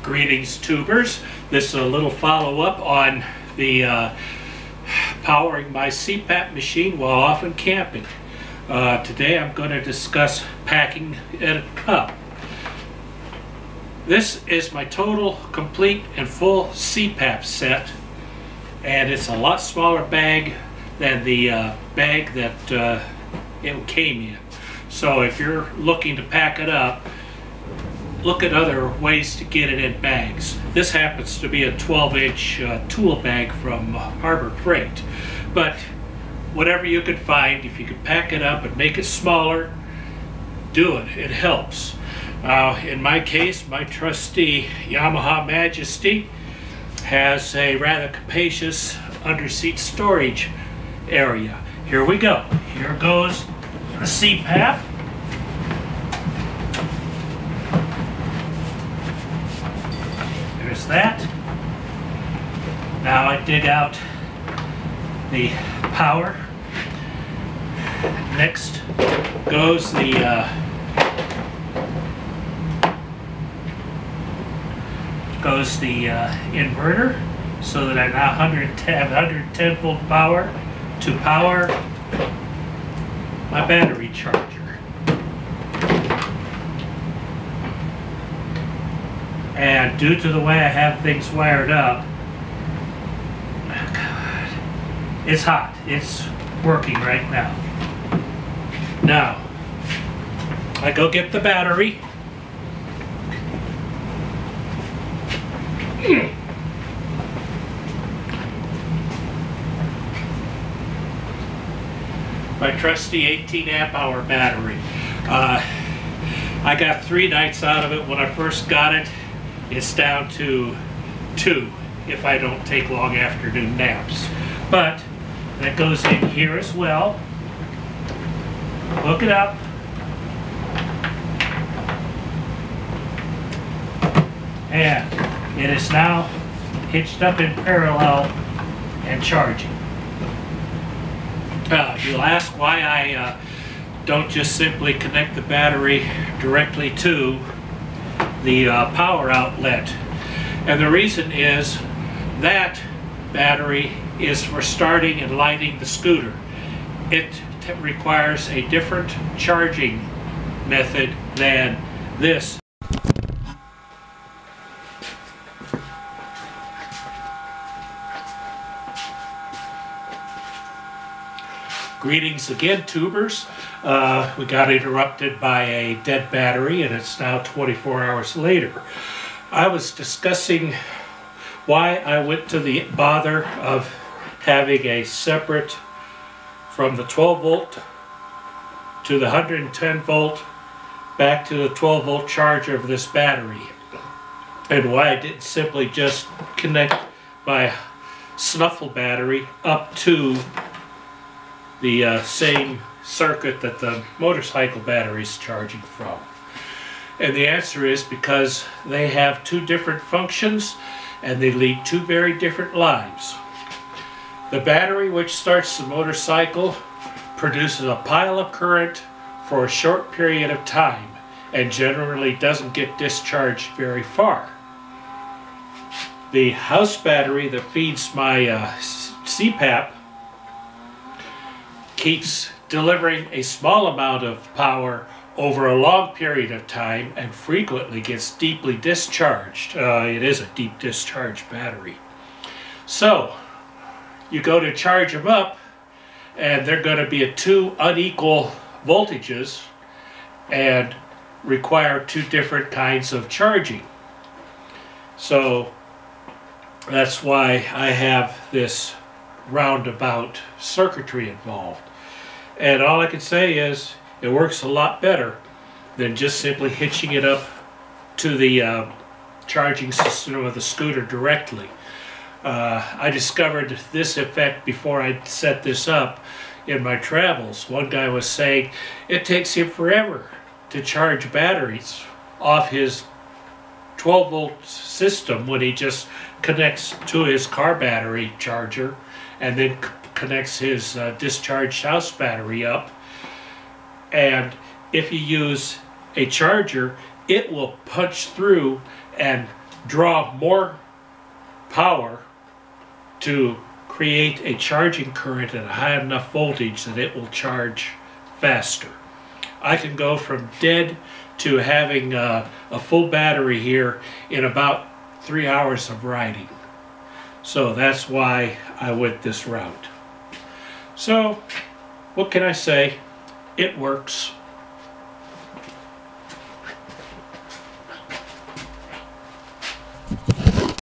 Greetings, tubers. This is a little follow-up on the powering my CPAP machine while often camping. Today I'm going to discuss packing it up. This is my total, complete, and full CPAP set, and it's a lot smaller bag than the bag that it came in. So if you're looking to pack it up, look at other ways to get it in bags. This happens to be a 12-inch tool bag from Harbor Freight. But whatever you can find, if you can pack it up and make it smaller, do it. It helps. In my case, my trusty Yamaha Majesty has a rather capacious underseat storage area. Here we go. Here goes the CPAP. There's that. Now I dig out the power. Next goes the inverter, so that I now have 110 volt power to power my battery charger. And due to the way I have things wired up, it's hot. It's working right now. Now, I go get the battery. My trusty 18 amp hour battery. I got 3 nights out of it when I first got it. It's down to 2 if I don't take long afternoon naps. But that goes in here as well. Hook it up. And it is now hitched up in parallel and charging. You'll ask why I don't just simply connect the battery directly to the power outlet. And the reason is that battery is for starting and lighting the scooter. It requires a different charging method than this. Greetings again, tubers. We got interrupted by a dead battery, and it's now 24 hours later. I was discussing why I went to the bother of having a separate from the 12 volt to the 110 volt back to the 12 volt charger of this battery, and why I didn't simply just connect my snuffle battery up to the same circuit that the motorcycle battery is charging from. And the answer is because they have 2 different functions and they lead 2 very different lives. The battery which starts the motorcycle produces a pile of current for a short period of time and generally doesn't get discharged very far. The house battery that feeds my CPAP keeps delivering a small amount of power over a long period of time and frequently gets deeply discharged. It is a deep discharge battery. So you go to charge them up and they're going to be at 2 unequal voltages and require 2 different kinds of charging. So that's why I have this roundabout circuitry involved. And all I can say is it works a lot better than just simply hitching it up to the charging system of the scooter directly. I discovered this effect before I set this up in my travels. One guy was saying it takes him forever to charge batteries off his 12 volt system when he just connects to his car battery charger and then connects his discharged house battery up. And if you use a charger, it will punch through and draw more power to create a charging current at a high enough voltage that it will charge faster. I can go from dead to having a full battery here in about 3 hours of riding. So that's why I went this route. So what can I say? It works.